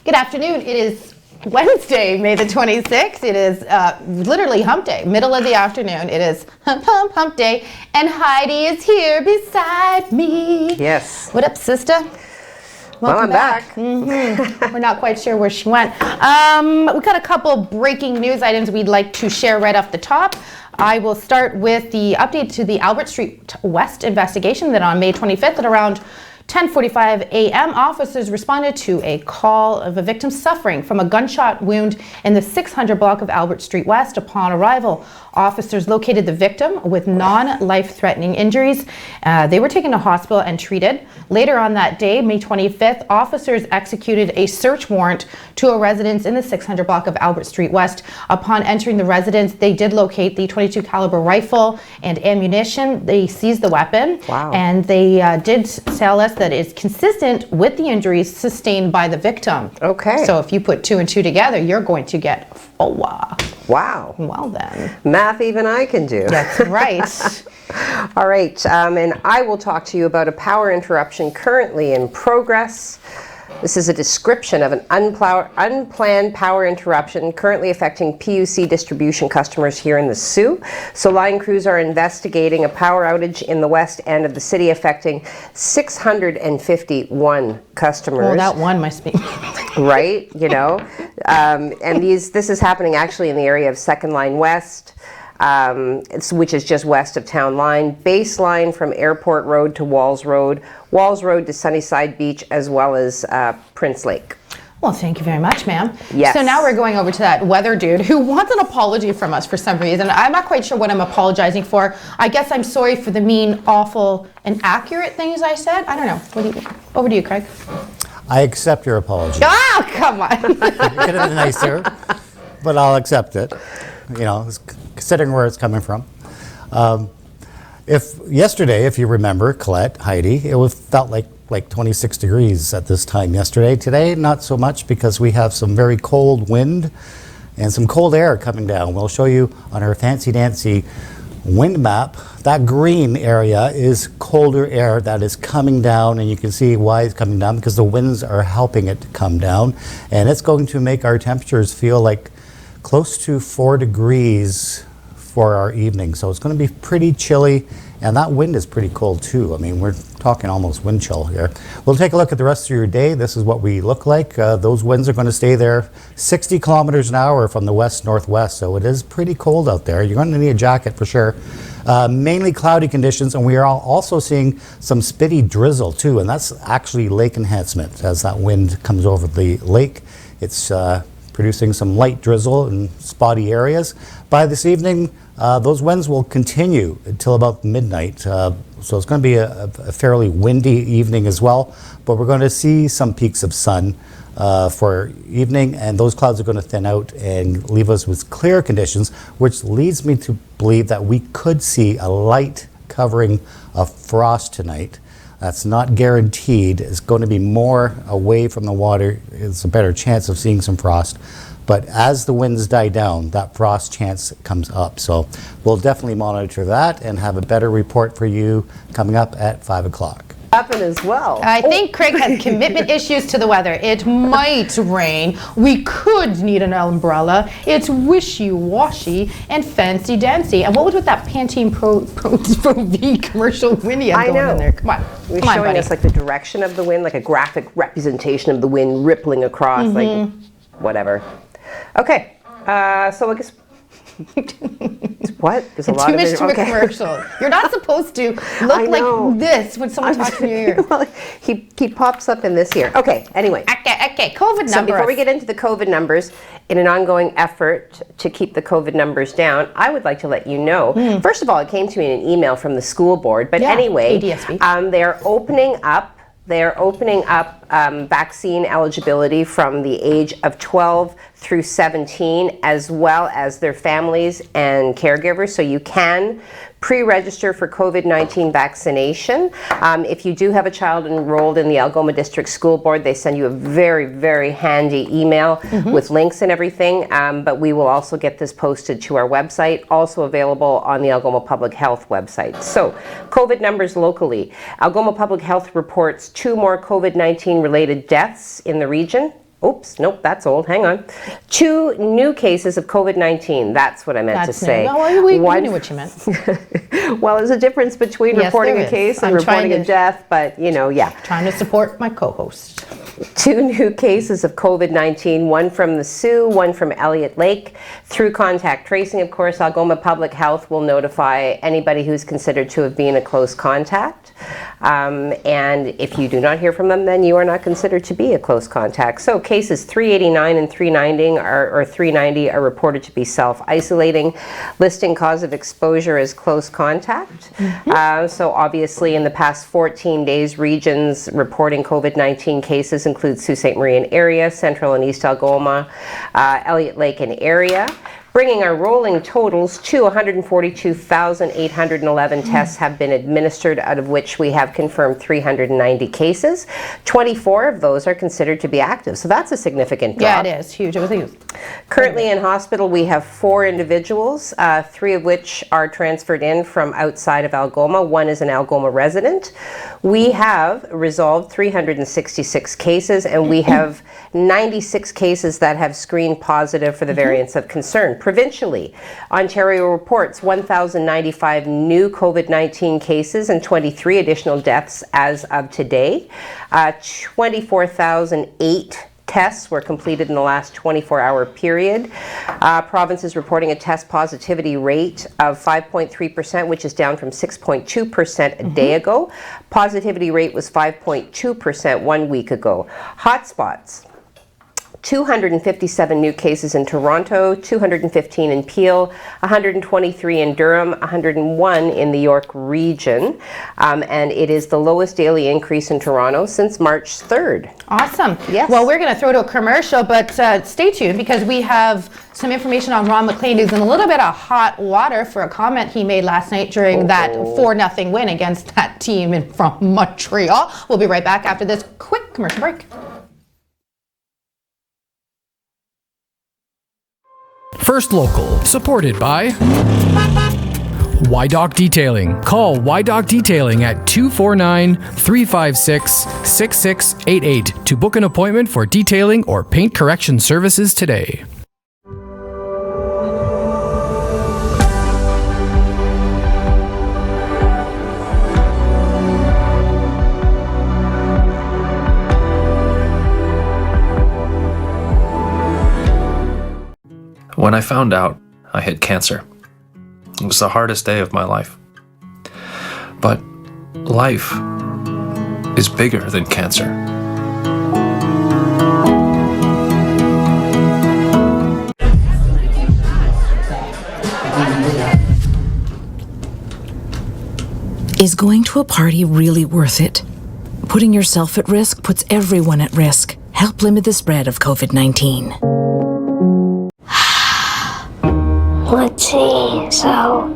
Good afternoon. It is Wednesday, May the 26th. It is literally hump day, middle of the afternoon. It is hump day, and Heidi is here beside me. Yes. What up, sister? Welcome back. We're not quite sure where she went. We've got a couple breaking news items we'd like to share right off the top. I will start with the update to the Albert Street West investigation that on May 25th at around 10:45 a.m. officers responded to a call of a victim suffering from a gunshot wound in the 600 block of Albert Street West. Upon arrival, officers located the victim with non-life-threatening injuries. They were taken to hospital and treated. Later on that day, May 25th, officers executed a search warrant to a residence in the 600 block of Albert Street West. Upon entering the residence, they did locate the .22 caliber rifle and ammunition. They seized the weapon. Wow. And they did tell us that it's consistent with the injuries sustained by the victim. Okay. So if you put two and two together, you're going to get wow. Wow. Well then. Math even I can do. That's right. All right, and I will talk to you about a power interruption currently in progress. This is a description of an unplanned power interruption currently affecting PUC distribution customers here in the Sault. So line crews are investigating a power outage in the west end of the city affecting 651 customers. Well, that one must be. Right, you know. And this is happening actually in the area of Second Line West, which is just west of Town Line, Baseline from Airport Road to Walls Road to Sunnyside Beach, as well as Prince Lake. Well, thank you very much, ma'am. Yes. So now we're going over to that weather dude who wants an apology from us for some reason. I'm not quite sure what I'm apologizing for. I guess I'm sorry for the mean, awful, and accurate things I said. I don't know. Over to you, Craig. I accept your apology. Oh, come on. You could have been nicer, but I'll accept it. You know, considering where it's coming from. If yesterday, if you remember, Colette, Heidi, it felt like 26 degrees at this time yesterday. Today, not so much because we have some very cold wind and some cold air coming down. We'll show you on our fancy dancy wind map. That green area is colder air that is coming down, and you can see why it's coming down because the winds are helping it to come down, and it's going to make our temperatures feel like close to 4 degrees for our evening. So it's going to be pretty chilly, and that wind is pretty cold too. I mean, we're talking almost wind chill here. We'll take a look at the rest of your day. This is what we look like. Those winds are going to stay there 60 kilometers an hour from the west-northwest, so it is pretty cold out there. You're going to need a jacket for sure. Mainly cloudy conditions, and we are also seeing some spitty drizzle too, and that's actually lake enhancement. As that wind comes over the lake, it's producing some light drizzle in spotty areas. By this evening, those winds will continue until about midnight. So it's going to be a fairly windy evening as well, but we're going to see some peaks of sun for evening, and those clouds are going to thin out and leave us with clear conditions, which leads me to believe that we could see a light covering of frost tonight. That's not guaranteed. It's going to be more away from the water. It's a better chance of seeing some frost. But as the winds die down, that frost chance comes up. So we'll definitely monitor that and have a better report for you coming up at 5 o'clock. Happen as well. I think Craig has commitment issues to the weather. It might rain. We could need an umbrella. It's wishy-washy and fancy-dancy. And what was with that Pantene Pro V commercial Winnie going in there? Come on. We're Come on, showing buddy. us like the direction of the wind, like a graphic representation of the wind rippling across, like whatever. Okay, so I guess what? There's a lot Too of much it. to a commercial. You're not supposed to look like this when someone talks in your ear. Well, he pops up in this ear. Okay, anyway. Okay, COVID numbers. So before we get into the COVID numbers, in an ongoing effort to keep the COVID numbers down, I would like to let you know, first of all, it came to me in an email from the school board, but anyway, they're opening up vaccine eligibility from the age of 12 through 17, as well as their families and caregivers. So you can pre-register for COVID-19 vaccination. If you do have a child enrolled in the Algoma District School Board, they send you a very, very handy email with links and everything. But we will also get this posted to our website, also available on the Algoma Public Health website. So, COVID numbers locally. Algoma Public Health reports 2 more COVID-19 related deaths in the region. Oops, nope, that's old. Hang on. 2 new cases of COVID-19. That's what I meant to say. No, we knew what you meant. Well, there's a difference between Yes, reporting there a is. case and I'm reporting trying a to- death, but yeah. Trying to support my co-host. 2 new cases of COVID-19, one from the Sault, one from Elliott Lake. Through contact tracing, of course, Algoma Public Health will notify anybody who's considered to have been a close contact. And if you do not hear from them, then you are not considered to be a close contact. So cases 389 and 390 are reported to be self-isolating, listing cause of exposure as close contact. So obviously in the past 14 days, regions reporting COVID-19 cases include Sault Ste. Marie and area, Central and East Algoma, Elliott Lake and area, bringing our rolling totals to 142,811 tests have been administered, out of which we have confirmed 390 cases. 24 of those are considered to be active, so that's a significant drop. Yeah, it is huge. It was huge. Currently in hospital, we have 4 individuals, 3 of which are transferred in from outside of Algoma. 1 is an Algoma resident. We have resolved 366 cases, and we have 96 cases that have screened positive for the variants of concern. Provincially, Ontario reports 1,095 new COVID-19 cases and 23 additional deaths as of today. 24,008 tests were completed in the last 24-hour period. Province is reporting a test positivity rate of 5.3%, which is down from 6.2% a day ago. Positivity rate was 5.2% 1 week ago. Hotspots. 257 new cases in Toronto, 215 in Peel, 123 in Durham, 101 in the York region, and it is the lowest daily increase in Toronto since March 3rd. Awesome. Yes. Well, we're going to throw to a commercial, but stay tuned because we have some information on Ron McLean, who's in a little bit of hot water for a comment he made last night during that 4-0 win against that team from Montreal. We'll be right back after this quick commercial break. First Local, supported by YDoc Detailing. Call YDoc Detailing at 249-356-6688 to book an appointment for detailing or paint correction services today. When I found out I had cancer, it was the hardest day of my life. But life is bigger than cancer. Is going to a party really worth it? Putting yourself at risk puts everyone at risk. Help limit the spread of COVID-19. Let's see, so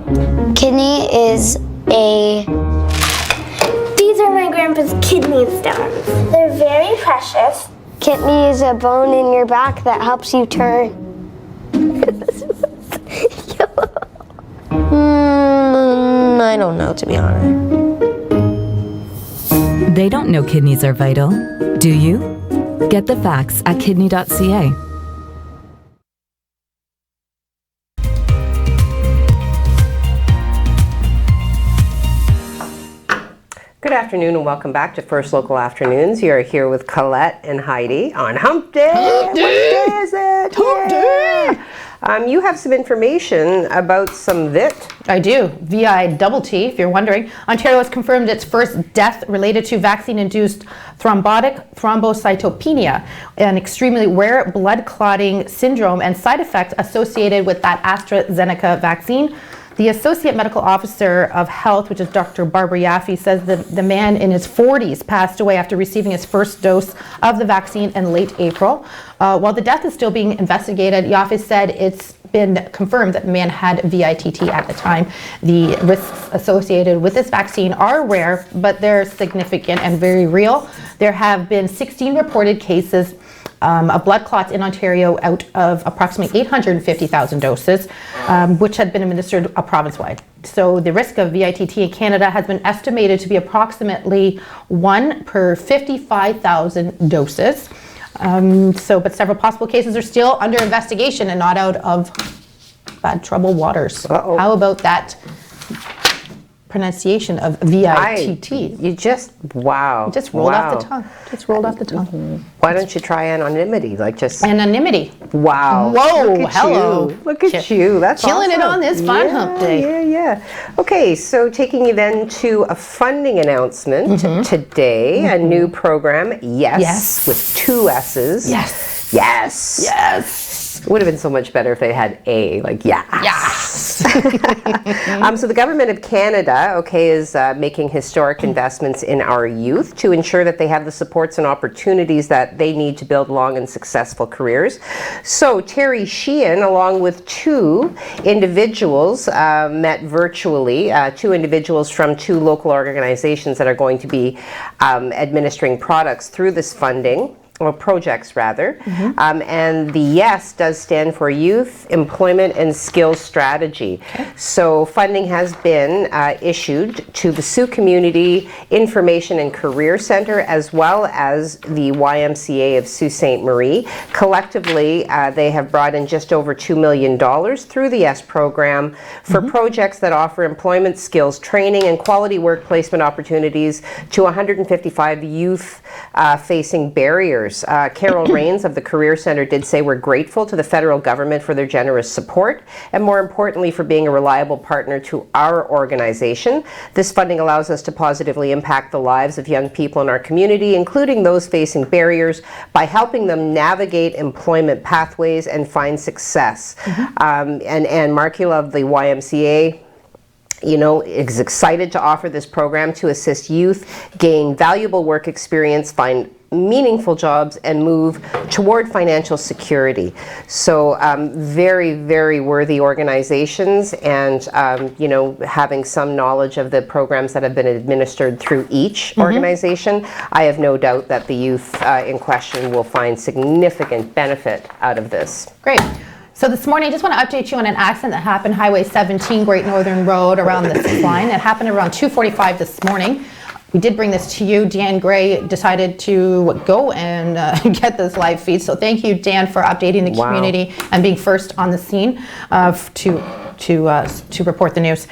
kidney is a... These are my grandpa's kidney stones. They're very precious. Kidney is a bone in your back that helps you turn. I don't know, to be honest. They don't know kidneys are vital, do you? Get the facts at kidney.ca. Good afternoon and welcome back to First Local Afternoons. You're here with Colette and Heidi on Hump Day. What day is it? Hump Day! You have some information about some VIT. I do. VI-T, if you're wondering. Ontario has confirmed its first death related to vaccine-induced thrombotic thrombocytopenia, an extremely rare blood clotting syndrome and side effect associated with that AstraZeneca vaccine. The Associate Medical Officer of Health, which is Dr. Barbara Yaffe, says that the man in his 40s passed away after receiving his first dose of the vaccine in late April. While the death is still being investigated, Yaffe said it's been confirmed that the man had VITT at the time. The risks associated with this vaccine are rare, but they're significant and very real. There have been 16 reported cases of blood clots in Ontario out of approximately 850,000 doses, which had been administered province-wide. So the risk of VITT in Canada has been estimated to be approximately 1 per 55,000 doses. But several possible cases are still under investigation and not out of bad trouble waters. Uh-oh. How about that pronunciation of V-I-T-T? You just, wow. Just rolled off the tongue. Just rolled off the tongue. Why don't you try anonymity? Like just, Anonymity. wow. Whoa, Look at hello. you. Look at you. That's Killing it awesome. on this fun hump day. Yeah. Okay, so taking you then to a funding announcement today, a new program, Yes. with 2 S's. Yes. Yes. Yes. It would have been so much better if they had A, like yes. Yes. So the Government of Canada, is making historic investments in our youth to ensure that they have the supports and opportunities that they need to build long and successful careers. So Terry Sheehan, along with 2 individuals, met virtually, 2 individuals from 2 local organizations that are going to be administering products through this funding. Or projects rather, and the YES does stand for Youth Employment and Skills Strategy. So funding has been issued to the Sault Community Information and Career Center as well as the YMCA of Sault Ste. Marie. Collectively, they have brought in just over $2 million through the YES program for projects that offer employment skills training and quality work placement opportunities to 155 youth facing barriers. Carol Rains of the Career Center did say, "We're grateful to the federal government for their generous support and more importantly for being a reliable partner to our organization. This funding allows us to positively impact the lives of young people in our community, including those facing barriers, by helping them navigate employment pathways and find success." And Anne Markula of the YMCA is excited to offer this program to assist youth gain valuable work experience, find meaningful jobs, and move toward financial security. So very, very worthy organizations, and having some knowledge of the programs that have been administered through each organization, I have no doubt that the youth in question will find significant benefit out of this. Great. So this morning, I just want to update you on an accident that happened Highway 17, Great Northern Road, around the 6 line. It happened around 2:45 this morning. We did bring this to you. Dan Gray decided to go and get this live feed. So thank you, Dan, for updating the community and being first on the scene to report the news.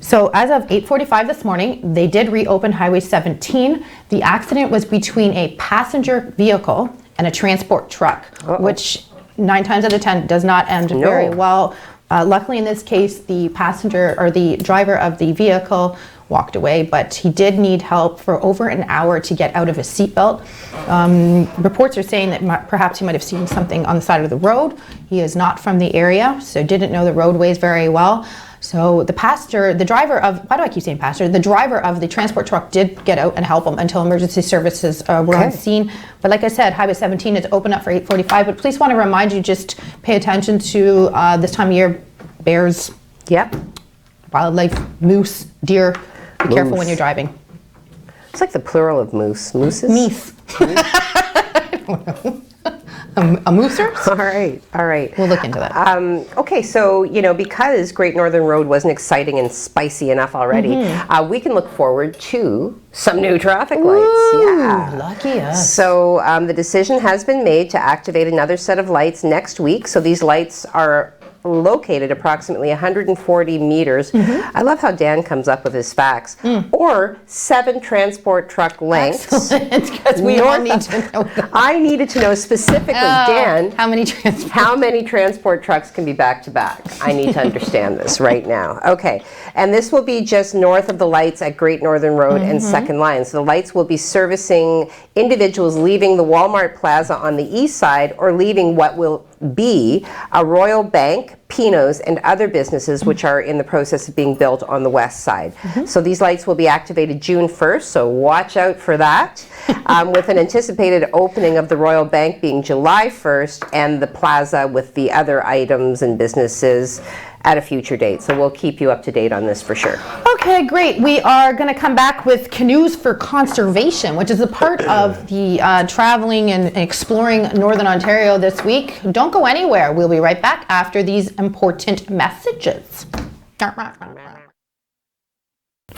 So as of 8:45 this morning, they did reopen Highway 17. The accident was between a passenger vehicle and a transport truck, which 9 times out of 10 does not end very well. Luckily in this case, the passenger or the driver of the vehicle walked away, but he did need help for over an hour to get out of his seatbelt. Reports are saying that perhaps he might have seen something on the side of the road. He is not from the area, so didn't know the roadways very well. So the driver of the transport truck did get out and help him until emergency services were on scene. But like I said, Highway 17 is open up for 8:45, but please want to remind you, just pay attention to this time of year, bears, wildlife, moose, deer. Be careful when you're driving. It's like the plural of moose. Mooses? Meese. I don't know. A mooser? All right. We'll look into that. Okay, so, because Great Northern Road wasn't exciting and spicy enough already, we can look forward to some new traffic lights. Lucky us. So the decision has been made to activate another set of lights next week. So these lights are located approximately 140 meters. I love how Dan comes up with his facts. Or 7 transport truck lengths. Excellent, because we all need to know that. I needed to know specifically, Dan, how many transport trucks can be back to back? I need to understand this right now. Okay, and this will be just north of the lights at Great Northern Road and Second Line. So the lights will be servicing individuals leaving the Walmart Plaza on the east side or leaving what will be a Royal Bank, Pino's, and other businesses which are in the process of being built on the west side. So these lights will be activated June 1st, so watch out for that, with an anticipated opening of the Royal Bank being July 1st and the plaza with the other items and businesses at a future date. So we'll keep you up to date on this for sure. Okay, great. We are going to come back with Canoes for Conservation, which is a part of the traveling and exploring Northern Ontario this week. Don't go anywhere. We'll be right back after these important messages.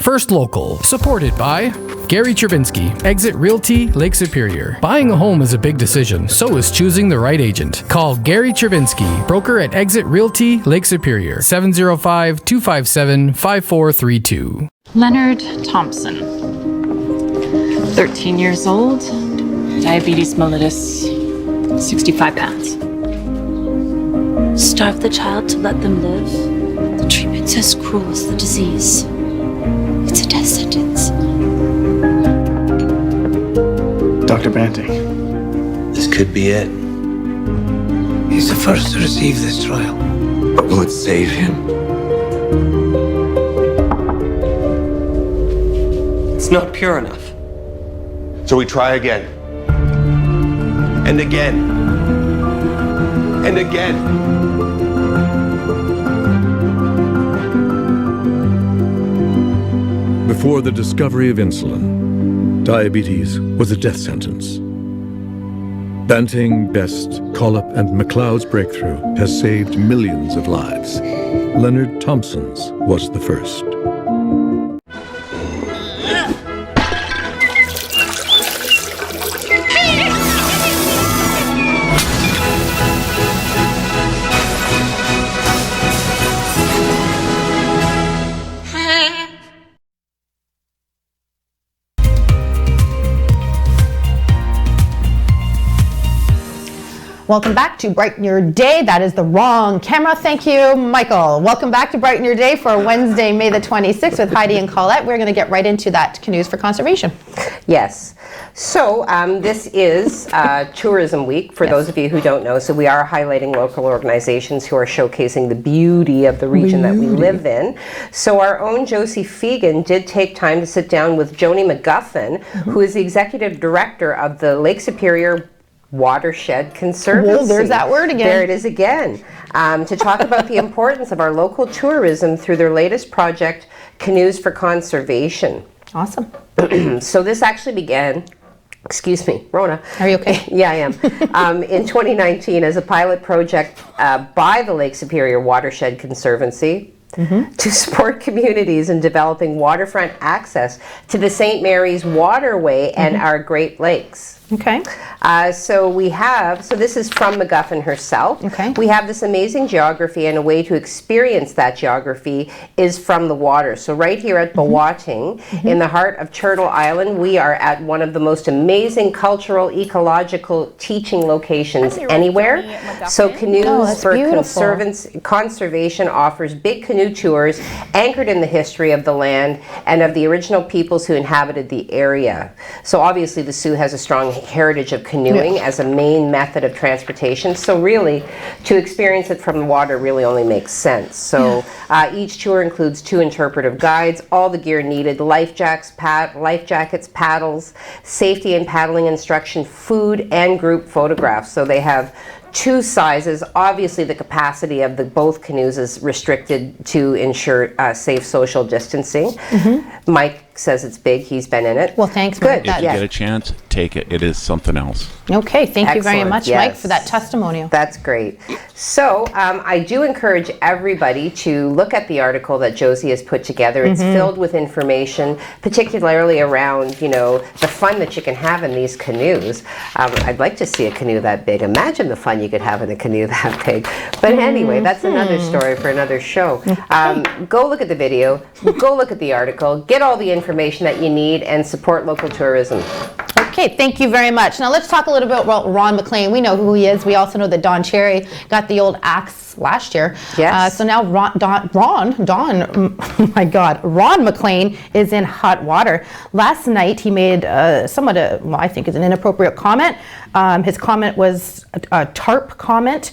First Local, supported by Gary Chervinsky, Exit Realty, Lake Superior. Buying a home is a big decision, so is choosing the right agent. Call Gary Chervinsky, broker at Exit Realty, Lake Superior, 705-257-5432. Leonard Thompson, 13 years old, diabetes mellitus, 65 pounds. Starve the child to let them live. The treatment's as cruel as the disease. It's a death sentence. Dr. Banting. This could be it. He's the first to receive this trial. But will it save him? It's not pure enough. So we try again. And again. And again. Before the discovery of insulin, diabetes was a death sentence. Banting, Best, Collip, and McLeod's breakthrough has saved millions of lives. Leonard Thompson's was the first. Welcome back to Brighten Your Day. That is the wrong camera. Thank you, Michael. Welcome back to Brighten Your Day for Wednesday, May the 26th with Heidi and Colette. We're going to get right into that Canoes for Conservation. Yes. So this is Tourism Week, for those of you who don't know. So we are highlighting local organizations who are showcasing the beauty of the region that we live in. So our own Josie Fegan did take time to sit down with Joni McGuffin, who is the executive director of the Lake Superior Watershed Conservancy. Whoa, there's that word again. There it is again. To talk about the importance of our local tourism through their latest project, Canoes for Conservation. Awesome. So this actually began, excuse me, Rona. Are you okay? Yeah, I am. In 2019 as a pilot project by the Lake Superior Watershed Conservancy. To support communities in developing waterfront access to the St. Mary's Waterway and our Great Lakes. Okay. So this is from McGuffin herself. Okay. We have this amazing geography, and a way to experience that geography is from the water. So right here at Bawating, in the heart of Turtle Island, we are at one of the most amazing cultural, ecological teaching locations anywhere. So Canoes for Conservation offers big canoe tours anchored in the history of the land and of the original peoples who inhabited the area. So obviously the Sioux has a strong heritage of canoeing as a main method of transportation. So really, to experience it from the water really only makes sense. So each tour includes 2 interpretive guides, all the gear needed, life jackets, paddles, safety and paddling instruction, food, and group photographs. So they have 2 sizes. Obviously, the capacity of both canoes is restricted to ensure safe social distancing. Mike says it's big. He's been in it. Well, thanks. Good. If you get a chance, take it. It is something else. Okay. Thank you very Excellent. much, Yes. Mike, for that testimonial. That's great. So I do encourage everybody to look at the article that Josie has put together. It's filled with information, particularly around, the fun that you can have in these canoes. I'd like to see a canoe that big. Imagine the fun you could have in a canoe that big. But anyway, that's another story for another show. Go look at the video, go look at the article, get all the information that you need, and support local tourism. Okay, thank you very much. Now let's talk a little bit about Ron McLean. We know who he is. We also know that Don Cherry got the old axe last year. Yes. So now Ron McLean is in hot water. Last night he made I think is an inappropriate comment. His comment was a TARP comment.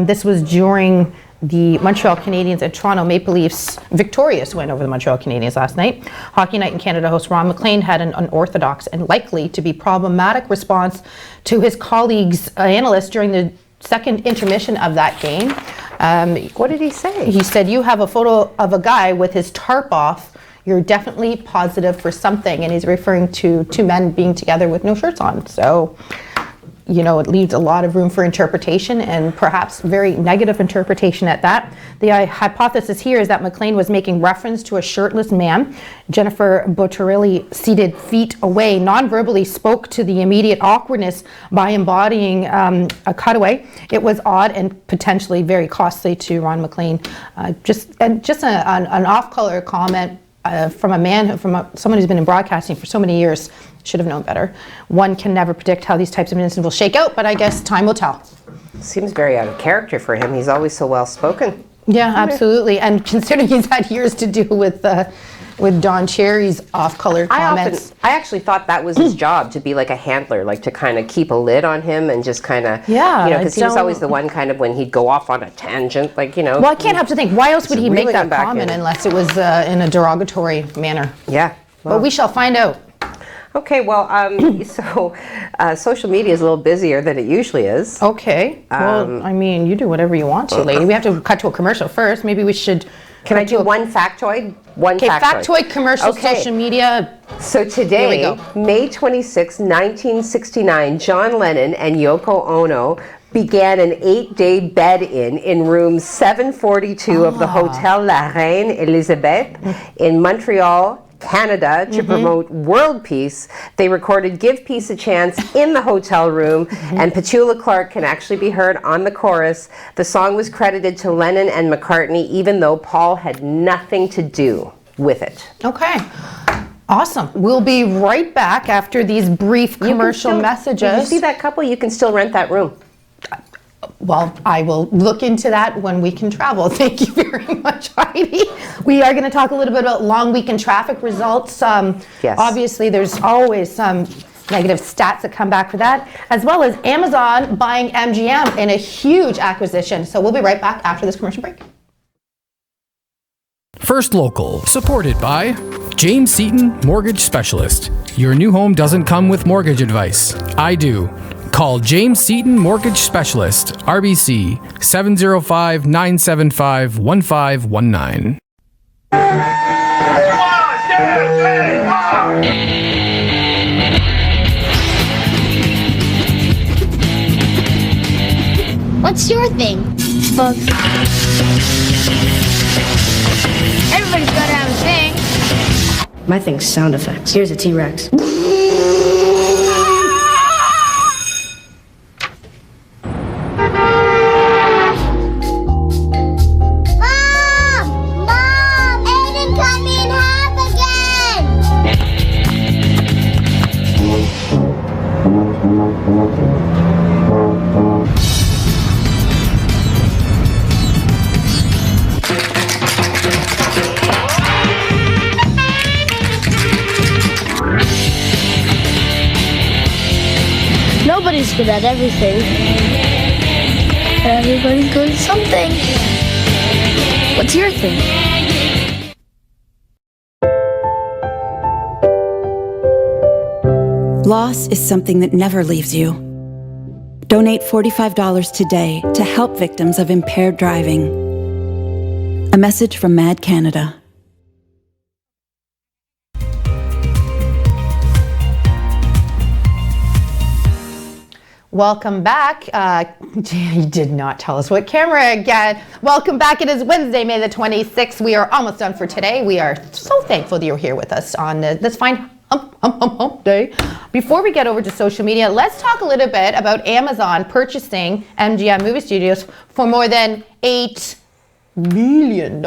This was during the Montreal Canadiens and Toronto Maple Leafs victorious win over the Montreal Canadiens last night. Hockey Night in Canada host Ron McLean had an unorthodox and likely to be problematic response to his colleagues' analysts during the second intermission of that game. What did he say? He said, "You have a photo of a guy with his tarp off. You're definitely positive for something." And he's referring to 2 men being together with no shirts on. So it leaves a lot of room for interpretation, and perhaps very negative interpretation at that. The hypothesis here is that McLean was making reference to a shirtless man. Jennifer Botticelli, seated feet away, non-verbally spoke to the immediate awkwardness by embodying a cutaway. It was odd and potentially very costly to Ron McLean. Just an off-color comment from a man, someone who's been in broadcasting for so many years. Should have known better. One can never predict how these types of incidents will shake out, but I guess time will tell. Seems very out of character for him. He's always so well spoken. Yeah, absolutely. And considering he's had years to do with Don Cherry's off-color comments. I actually thought that was his job, to be like a handler, like to kind of keep a lid on him and just kind of, because he was always the one kind of when he'd go off on a tangent, Well, I can't help to think, why else would he make that comment unless it was in a derogatory manner? Yeah. Well, but we shall find out. Okay, well, so social media is a little busier than it usually is. Okay. Well, I mean, you do whatever you want to, lady. We have to cut to a commercial first. Maybe we should... Can I do one factoid? Okay, factoid, commercial, social media. So today, May 26, 1969, John Lennon and Yoko Ono began an 8-day bed-in room 742 of the Hotel La Reine Elisabeth in Montreal, Canada, to promote world peace. They recorded Give Peace a Chance in the hotel room, and Petula Clark can actually be heard on the chorus. The song was credited to Lennon and McCartney, even though Paul had nothing to do with it. Okay. Awesome. We'll be right back after these brief commercial messages. Did you see that couple? You can still rent that room. Well, I will look into that when we can travel. Thank you very much, Heidi. We are going to talk a little bit about long weekend traffic results. Yes. Obviously, there's always some negative stats that come back for that, as well as Amazon buying MGM in a huge acquisition. So we'll be right back after this commercial break. First Local, supported by James Seaton, Mortgage Specialist. Your new home doesn't come with mortgage advice. I do. Call James Seaton Mortgage Specialist, RBC 705-975-1519. What's your thing? Bugs. Everybody's gotta have a thing. My thing's sound effects. Here's a T-Rex. Nobody's good at everything. Everybody's good at something. What's your thing? Loss is something that never leaves you. Donate $45 today to help victims of impaired driving. A message from MAD Canada. Welcome back. He did not tell us what camera again. Welcome back. It is Wednesday, May the 26th. We are almost done for today. We are so thankful that you're here with us on this fine hump day. Before we get over to social media, let's talk a little bit about Amazon purchasing MGM movie studios for more than $8 billion.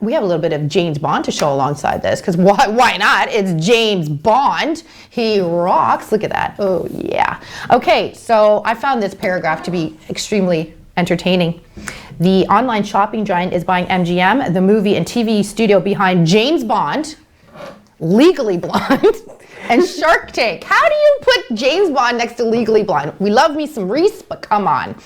We have a little bit of James Bond to show alongside this, because why not? It's James Bond. He rocks. Look at that. Oh, yeah. Okay, so I found this paragraph to be extremely entertaining. The online shopping giant is buying MGM, the movie and TV studio behind James Bond, Legally Blonde, and Shark Tank. How do you put James Bond next to Legally Blonde? We love me some Reese, but come on.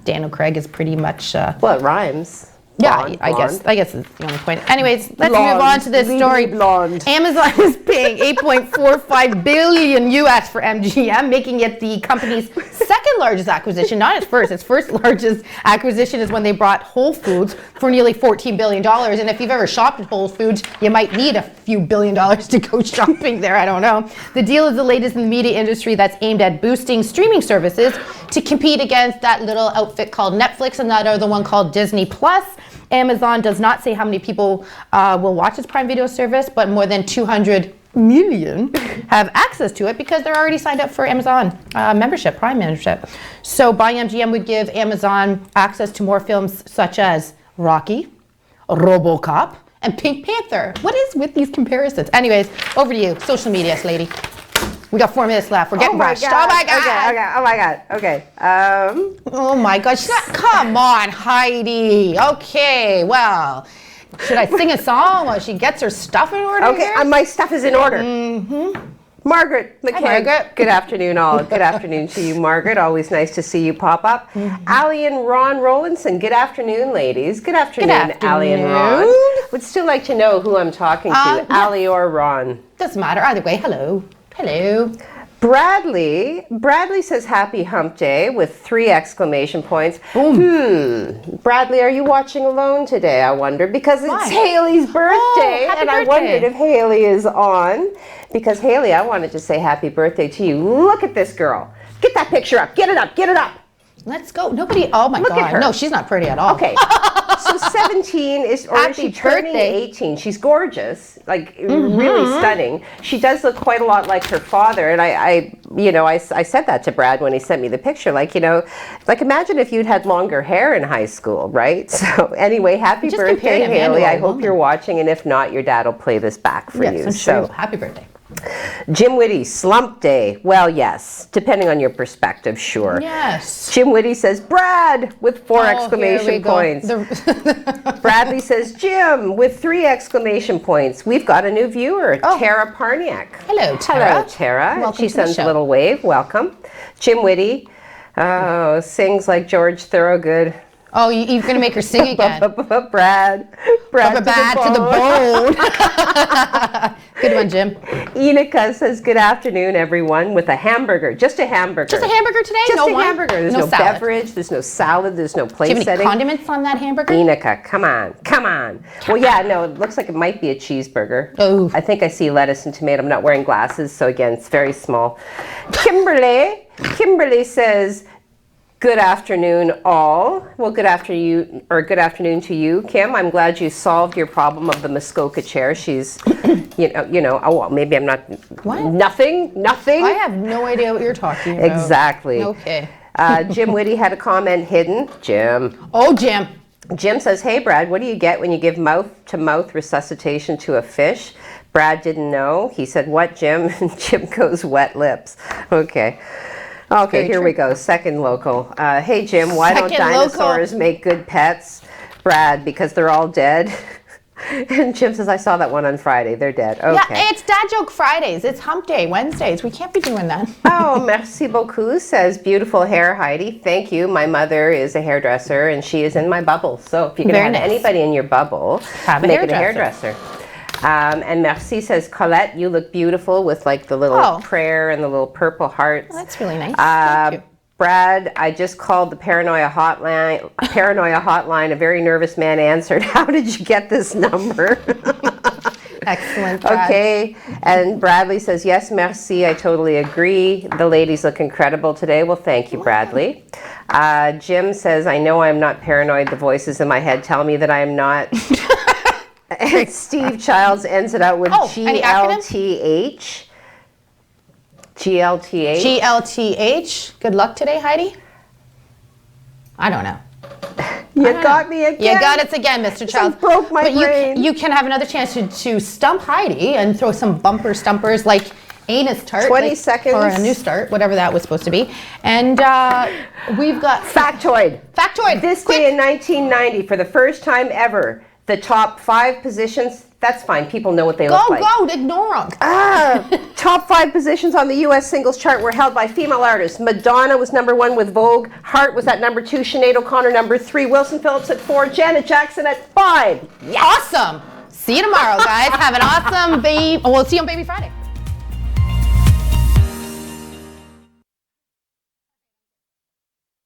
Daniel Craig is pretty much... well, it rhymes. Blonde, I guess that's the only point. Anyways, let's Blonde, move on to this story. blonde. Amazon is paying $8.45 billion US for MGM, making it the company's second largest acquisition, not its first. Its first largest acquisition is when they bought Whole Foods for nearly $14 billion. And if you've ever shopped at Whole Foods, you might need a few $1 billion to go shopping there. I don't know. The deal is the latest in the media industry that's aimed at boosting streaming services to compete against that little outfit called Netflix and that other one called Disney Plus. Amazon does not say how many people will watch its Prime Video service, but more than 200 million have access to it because they're already signed up for Amazon membership, Prime membership. So buying MGM would give Amazon access to more films such as Rocky, RoboCop, and Pink Panther. What is with these comparisons? Anyways, over to you, social media, lady. We got 4 minutes left. We're getting rushed. Oh my God. Okay. Oh my God. Okay. Oh my gosh. Come on, Heidi. Okay. Well, should I sing a song while she gets her stuff in order? Okay. Here? My stuff is in order. Margaret Hi, McKay. Margaret. Good afternoon, all. Good afternoon to you, Margaret. Always nice to see you pop up. Allie and Ron Rowlandson. Good afternoon, ladies. Good afternoon, Allie and Ron. Would still like to know who I'm talking to, Allie or Ron. Doesn't matter. Either way. Hello. Hello. Bradley says happy hump day with 3 exclamation points. Bradley, are you watching alone today, I wonder? Because it's Haley's birthday, and I wondered if Haley is on. Because Haley, I wanted to say happy birthday to you. Look at this girl. Get that picture up. Get it up. Get it up. Let's go. Nobody, oh my Look God. at her. No, she's not pretty at all. Okay. So 17 is, or is she turning 18? She's gorgeous, like really stunning. She does look quite a lot like her father, and I said that to Brad when he sent me the picture. Like imagine if you'd had longer hair in high school, right? So anyway, happy birthday, Haley. I hope you're watching, and if not, your dad will play this back for you. I'm sure. Happy birthday. Jim Whitty, slump day. Well, yes, depending on your perspective, sure. Yes. Jim Whitty says, Brad, with 4 exclamation points. Bradley says, Jim, with 3 exclamation points. We've got a new viewer, Tara Parniak. Hello, Tara. Hello, Tara. Welcome She to the sends a show. little wave. Welcome. Jim Whitty sings like George Thorogood. Oh, you're going to make her sing again. Brad to the bone. Good one, Jim. Enika says, good afternoon, everyone, with a hamburger. Just a hamburger. Just a hamburger today? Just no a wine? hamburger. There's no salad. beverage. There's no salad. There's no place Do you have any setting. condiments on that hamburger? Enika, come on. Well, yeah, no, it looks like it might be a cheeseburger. Oh. I think I see lettuce and tomato. I'm not wearing glasses, so again, it's very small. Kimberly says, good afternoon, all. Well, good afternoon to you, Kim. I'm glad you solved your problem of the Muskoka chair. She's, oh, well, maybe I'm not. What? Nothing. I have no idea what you're talking about. Exactly. Okay. Jim Whitty had a comment hidden. Jim. Oh, Jim. Jim says, hey, Brad, what do you get when you give mouth-to-mouth resuscitation to a fish? Brad didn't know. He said, what, Jim? Jim goes, wet lips. Okay, here we go. Second local. Hey, Jim, why don't dinosaurs make good pets? Brad, because they're all dead. And Jim says, I saw that one on Friday. They're dead. Okay. Yeah, it's Dad Joke Fridays. It's Hump Day Wednesdays. We can't be doing that. Oh, merci beaucoup, says beautiful hair, Heidi. Thank you. My mother is a hairdresser, and she is in my bubble. So if you can have anybody in your bubble, make it a hairdresser. And Merci says, Colette, you look beautiful with like the little prayer and the little purple hearts. Well, that's really nice. Thank you. Brad, I just called the paranoia hotline. A very nervous man answered. How did you get this number? Excellent, Brad. Okay, and Bradley says, yes, merci, I totally agree. The ladies look incredible today. Well, thank you, Bradley. Jim says, I know I'm not paranoid. The voices in my head tell me that I am not. And Steve Childs ends it out with GLTH. GLTH. GLTH. Good luck today, Heidi. I don't know. You got me again. You got us again, Mr. Childs. Broke my brain. You can have another chance to stump Heidi and throw some bumper stumpers like anus tart. 20 seconds. Or a new start, whatever that was supposed to be. And we've got... Factoid. Factoid. This day in 1990, for the first time ever, the top 5 positions That's fine. People know what they look like. Go, ignore them. Top 5 positions on the U.S. singles chart were held by female artists. Madonna was number 1 with Vogue. Heart was at number 2. Sinead O'Connor number 3. Wilson Phillips at 4. Janet Jackson at 5. Awesome. See you tomorrow, guys. Have an awesome we'll see you on Baby Friday.